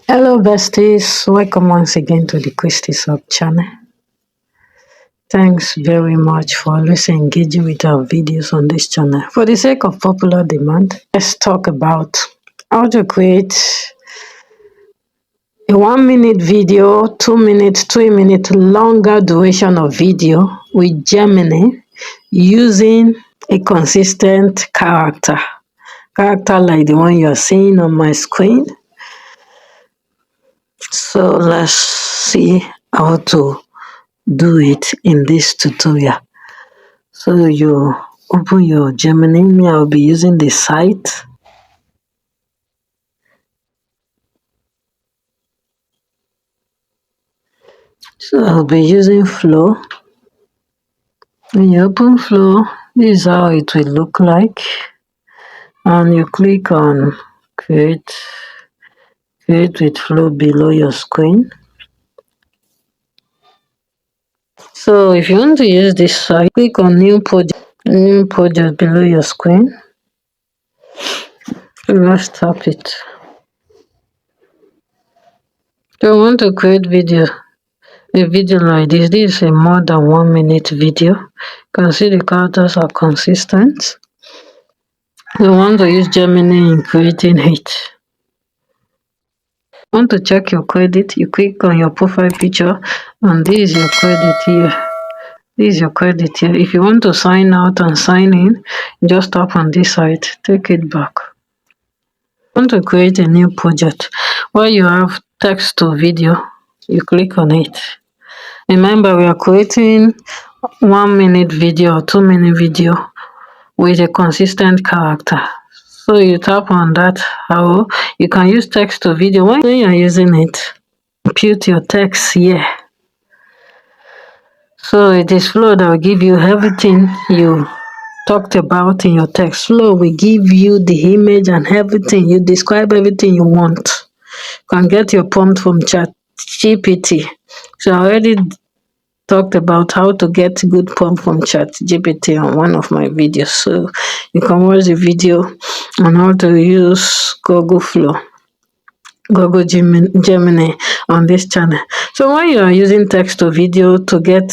Hello besties, welcome once again to the Christy Sub channel. Thanks very much for always engaging with our videos on this channel. For the sake of popular demand, let's talk about how to create a 1 minute video, 2 minute, 3 minute longer duration of video with Gemini using a consistent character like the one you're seeing on my screen. So let's see how to do it in this tutorial. So you open your Gemini. Me, I'll be using the site. So I'll be using Flow. When you open Flow, this is how it will look like. And you click on create with Flow below your screen. So if you want to use this site, click on new project below your screen. Let's tap it. So I want to create a video like this. This is a more than 1 minute video. You can see the characters are consistent. You want to use Gemini in creating it. Want to check your credit, you click on your profile picture and this is your credit here. This is your credit here. If you want to sign out and sign in, just tap on this side, take it back. Want to create a new project where you have text to video, you click on it. Remember, we are creating 1 minute video or 2 minute video with a consistent character. So you tap on that arrow. You can use text to video. When you're using it, input your text here. So it is Flow that will give you everything you talked about in your text. Flow will give you the image and everything. You describe everything you want. You can get your prompt from ChatGPT. So I already talked about how to get good prompt from ChatGPT on one of my videos. So you can watch the video on how to use Google Gemini on this channel. So when you are using text to video to get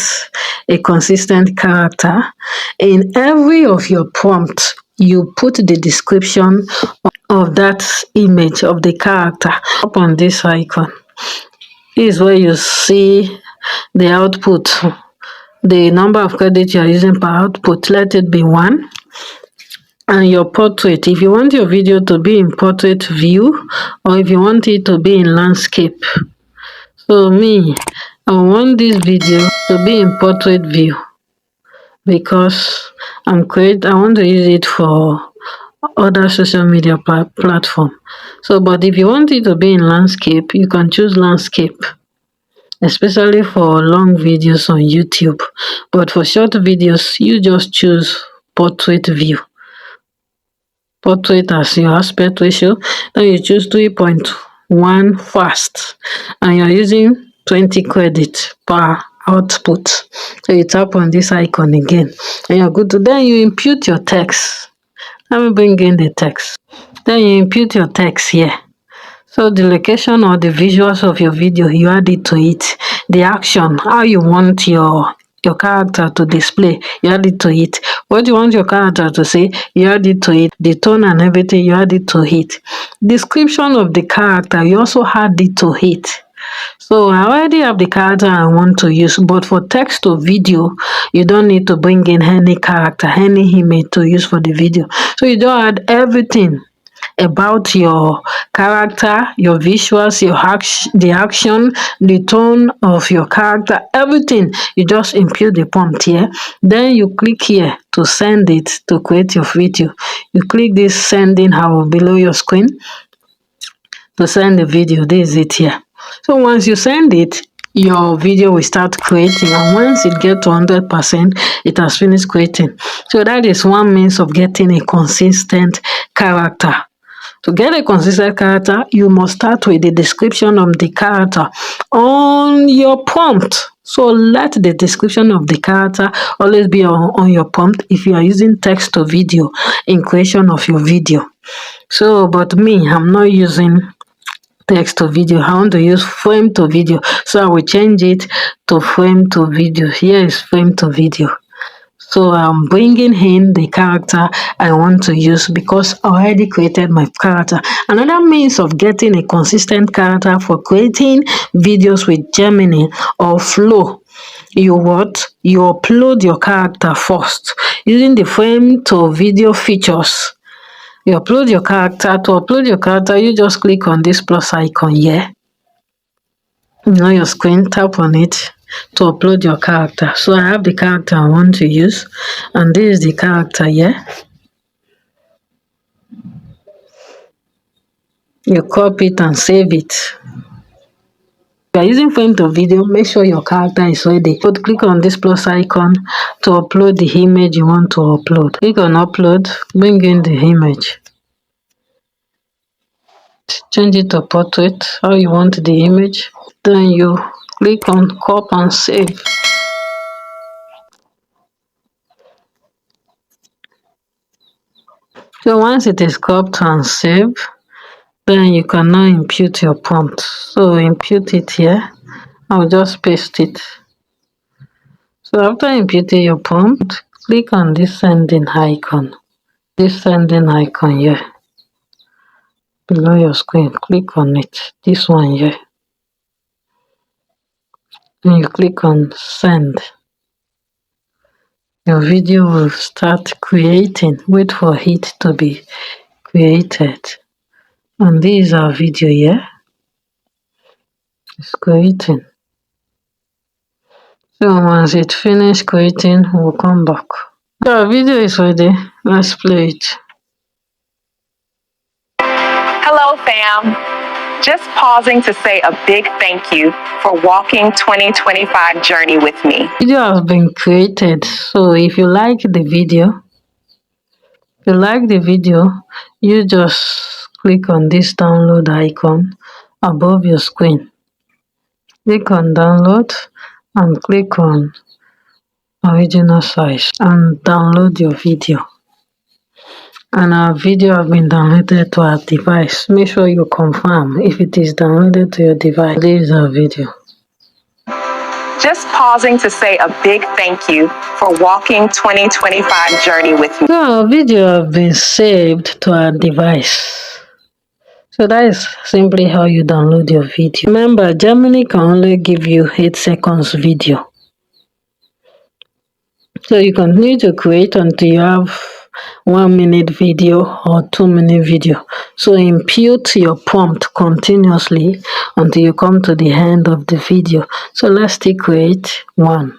a consistent character, in every of your prompts, you put the description of that image of the character up on this icon. This is where you see the output, the number of credits you are using per output. Let it be 1. And your portrait, if you want your video to be in portrait view or if you want it to be in landscape. So me, I want this video to be in portrait view because I want to use it for other social media platform. So but if you want it to be in landscape, you can choose landscape, especially for long videos on YouTube. But for short videos, you just choose portrait view. Portrait as your aspect ratio. Then you choose 3.1 fast and you're using 20 credits per output. So you tap on this icon again and you're good to then you input your text. Let me bring in the text. Then you input your text here. So the location or the visuals of your video, you add it to it. The action, how you want your character to display, you add it to it. What you want your character to say, you add it to it. The tone and everything, you add it to it. Description of the character, you also add it to it. So I already have the character I want to use, but for text to video, you don't need to bring in any character, any image to use for the video. So you don't add everything about your character, your visuals, the action, the tone of your character, everything. You just input the prompt here. Then you click here to send it to create your video. You click this sending arrow below your screen to send the video. This is it here. So once you send it, your video will start creating, and once it gets to 100%, it has finished creating. So that is one means of getting a consistent character. To get a consistent character, you must start with the description of the character on your prompt. So let the description of the character always be on your prompt if you are using text to video in creation of your video. So, but me, I'm not using text to video. I want to use frame to video, so I will change it to frame to video. Here is frame to video. So I'm bringing in the character I want to use because I already created my character. Another means of getting a consistent character for creating videos with Gemini or Flow, you upload your character first using the frame to video features. You upload your character. To upload your character, you just click on this plus icon here. On your screen, tap on it to upload your character. So I have the character I want to use, and this is the character here. You copy it and save it. If you are using frame to video, make sure your character is ready. But click on this plus icon to upload the image you want to upload. Click on upload, bring in the image. Change it to portrait, how you want the image. Then you click on crop and save. So once it is cropped and saved, then you can now impute your prompt. So impute it here. I'll just paste it. So after imputing your prompt, click on this sending icon. This sending icon here. Below your screen, click on it. This one here. And you click on send. Your video will start creating. Wait for it to be created. And this is our video here. It's creating. So once it finishes creating, we'll come back. So our video is ready. Let's play it. Hello, fam. Just pausing to say a big thank you for walking 2025 journey with me. Video has been created. So if you like the video, you just click on this download icon above your screen. Click on download and click on original size and download your video. And our video has been downloaded to our device. Make sure you confirm if it is downloaded to your device. This is our video. Just pausing to say a big thank you for walking 2025 journey with me. So our video has been saved to our device. So that is simply how you download your video. Remember, Gemini can only give you 8 seconds video. So you continue to create until you have 1 minute video or 2 minute video. So impute your prompt continuously until you come to the end of the video. So let's still create one.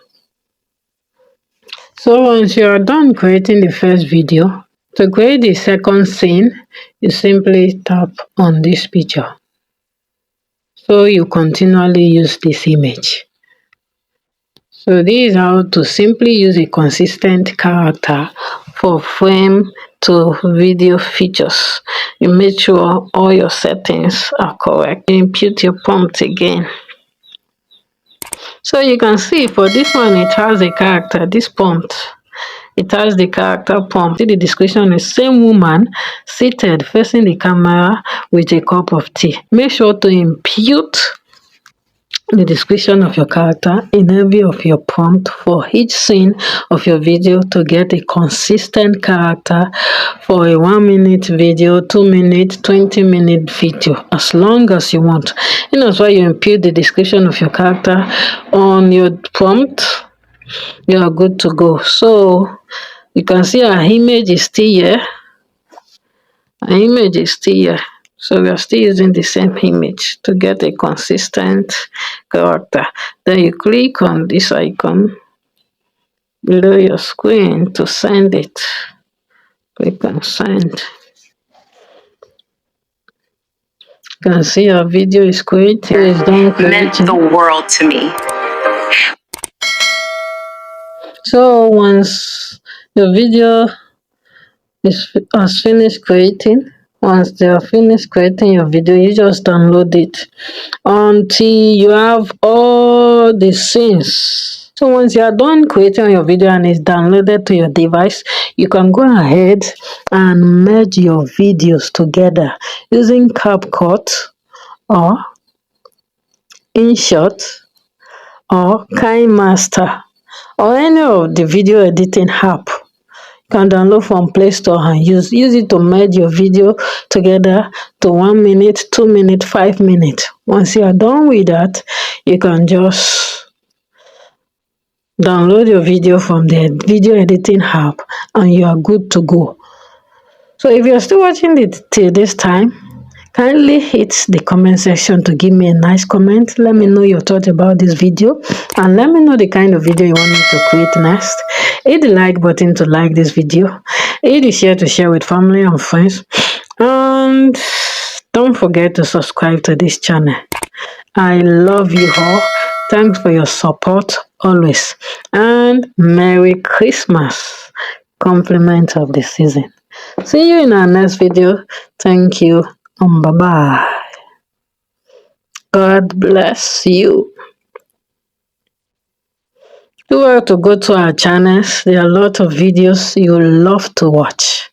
So once you are done creating the first video, to create the second scene, you simply tap on this picture. So you continually use this image. So this is how to simply use a consistent character for frame to video features. You make sure all your settings are correct. You input your prompt again. So you can see for this one, it has a character, this prompt. It has the character prompt. See the description is same woman seated facing the camera with a cup of tea. Make sure to impute the description of your character in every of your prompt for each scene of your video to get a consistent character for a 1 minute video, 2 minute, 20 minute video, as long as you want. And that's why you impute the description of your character on your prompt. You are good to go. So you can see our image is still here. Our image is still here. So we are still using the same image to get a consistent character. Then you click on this icon below your screen to send it. Click on send. You can see our video is created. It's done creating. Meant the world to me. So once your video has finished creating, once they are finished creating your video, you just download it until you have all the scenes. So once you are done creating your video and it's downloaded to your device, you can go ahead and merge your videos together using CapCut or InShot or KineMaster or any of the video editing app. You can download from Play Store and use it to merge your video together to 1 minute, 2 minutes, 5 minutes. Once you are done with that, you can just download your video from the video editing app and you are good to go. So if you're still watching it till this time, kindly hit the comment section to give me a nice comment. Let me know your thoughts about this video and let me know the kind of video you want me to create next. Hit the like button to like this video. Hit the share to share with family and friends. And don't forget to subscribe to this channel. I love you all. Thanks for your support always. And Merry Christmas. Compliment of the season. See you in our next video. Thank you and bye-bye. God bless you. Do well to go to our channels. There are a lot of videos you love to watch.